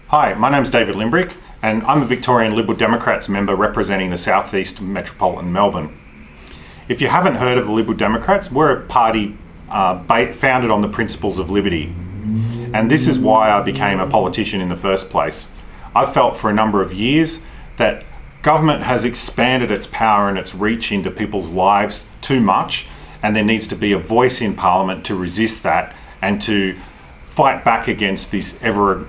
Hi, my name's David Limbrick, and I'm a Victorian Liberal Democrats member representing the South East Metropolitan Melbourne. If you haven't heard of the Liberal Democrats, we're a party founded on the principles of liberty. And this is why I became a politician in the first place. I've felt for a number of years that government has expanded its power and its reach into people's lives too much, and there needs to be a voice in Parliament to resist that and to fight back against this ever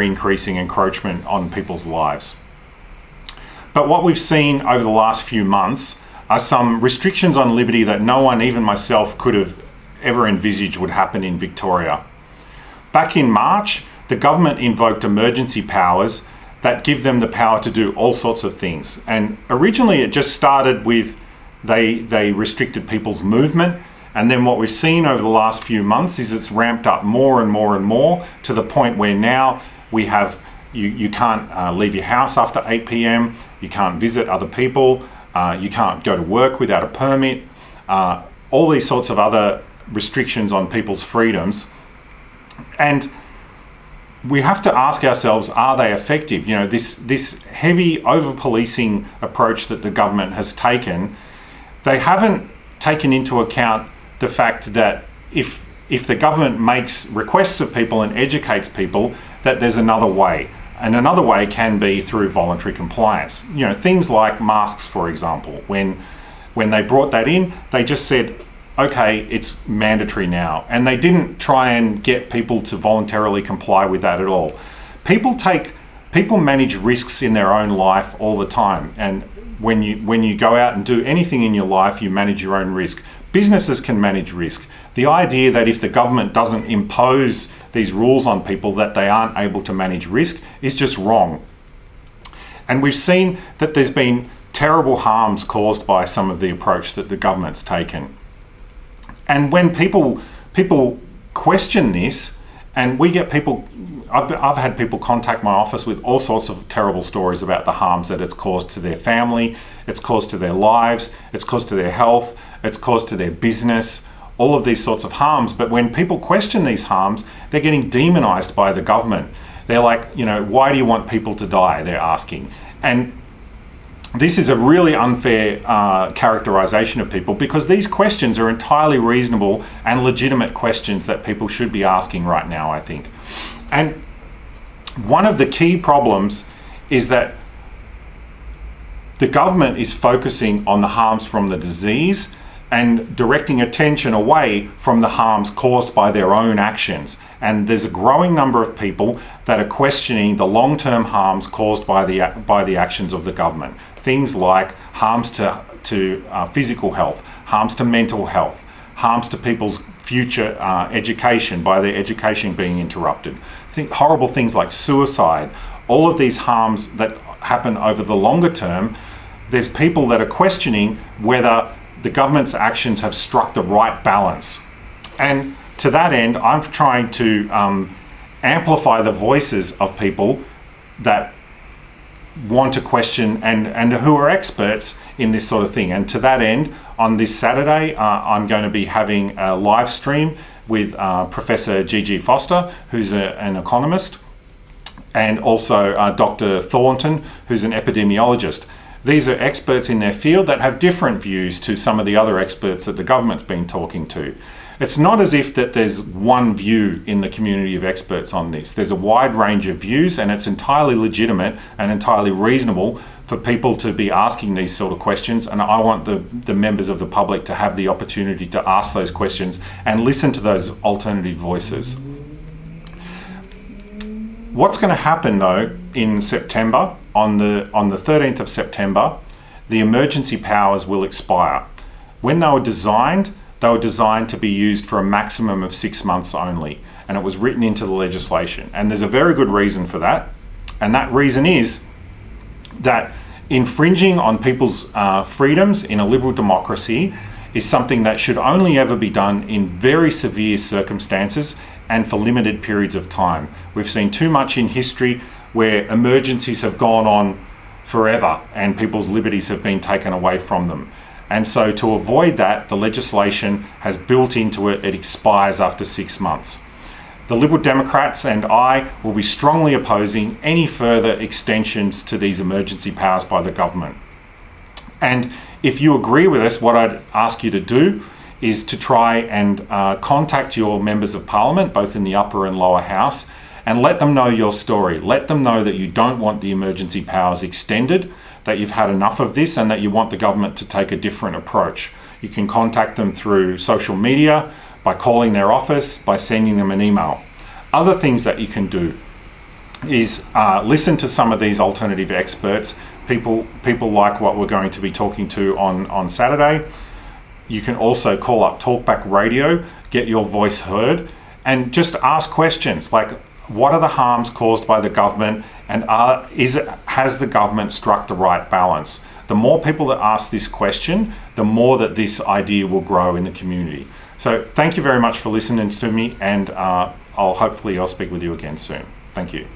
increasing encroachment on people's lives. But what we've seen over the last few months are some restrictions on liberty that no one, even myself, could have ever envisaged would happen in Victoria. Back in March, the government invoked emergency powers that give them the power to do all sorts of things. And originally it just started with they restricted people's movement. And then what we've seen over the last few months is it's ramped up more and more and more to the point where now we have, you can't leave your house after 8 p.m, you can't visit other people, you can't go to work without a permit, all these sorts of other restrictions on people's freedoms. And we have to ask ourselves, are they effective? You know, this heavy over-policing approach that the government has taken, they haven't taken into account the fact that if the government makes requests of people and educates people, that there's another way. And another way can be through voluntary compliance. You know, things like masks, for example. When they brought that in, they just said, okay, it's mandatory now. And they didn't try and get people to voluntarily comply with that at all. People manage risks in their own life all the time. And when you go out and do anything in your life, you manage your own risk. Businesses can manage risk. The idea that if the government doesn't impose these rules on people that they aren't able to manage risk is just wrong. And we've seen that there's been terrible harms caused by some of the approach that the government's taken. And when people question this, and we get people, I've had people contact my office with all sorts of terrible stories about the harms that it's caused to their family, it's caused to their lives, it's caused to their health, it's caused to their business, all of these sorts of harms. But when people question these harms, they're getting demonized by the government. They're like, you know, why do you want people to die? They're asking. And this is a really unfair characterization of people, because these questions are entirely reasonable and legitimate questions that people should be asking right now, I think. And one of the key problems is that the government is focusing on the harms from the disease and directing attention away from the harms caused by their own actions. And there's a growing number of people that are questioning the long-term harms caused by the actions of the government. Things like harms to physical health, harms to mental health, harms to people's future education by their education being interrupted. Horrible things like suicide, all of these harms that happen over the longer term. There's people that are questioning whether the government's actions have struck the right balance. And to that end, I'm trying to amplify the voices of people that want to question and who are experts in this sort of thing. And to that end, on this Saturday, I'm going to be having a live stream with Professor Gigi Foster, who's an economist, and also Dr. Thornton, who's an epidemiologist. These are experts in their field that have different views to some of the other experts that the government's been talking to. It's not as if that there's one view in the community of experts on this. There's a wide range of views, and it's entirely legitimate and entirely reasonable for people to be asking these sort of questions. And I want the members of the public to have the opportunity to ask those questions and listen to those alternative voices. What's going to happen though in September, on the 13th of September, the emergency powers will expire. When they were designed to be used for a maximum of 6 months only, and it was written into the legislation. And there's a very good reason for that. And that reason is that infringing on people's freedoms in a liberal democracy is something that should only ever be done in very severe circumstances and for limited periods of time. We've seen too much in history where emergencies have gone on forever and people's liberties have been taken away from them. And so to avoid that, the legislation has built into it, it expires after 6 months. The Liberal Democrats and I will be strongly opposing any further extensions to these emergency powers by the government. And if you agree with us, what I'd ask you to do is to try and contact your members of parliament, both in the upper and lower house, and let them know your story. Let them know that you don't want the emergency powers extended, that you've had enough of this, and that you want the government to take a different approach. You can contact them through social media, by calling their office, by sending them an email. Other things that you can do is listen to some of these alternative experts, people like what we're going to be talking to on Saturday. You can also call up Talkback Radio, get your voice heard, and just ask questions like, what are the harms caused by the government, and has the government struck the right balance? The more people that ask this question, the more that this idea will grow in the community. So thank you very much for listening to me, and hopefully I'll speak with you again soon. Thank you.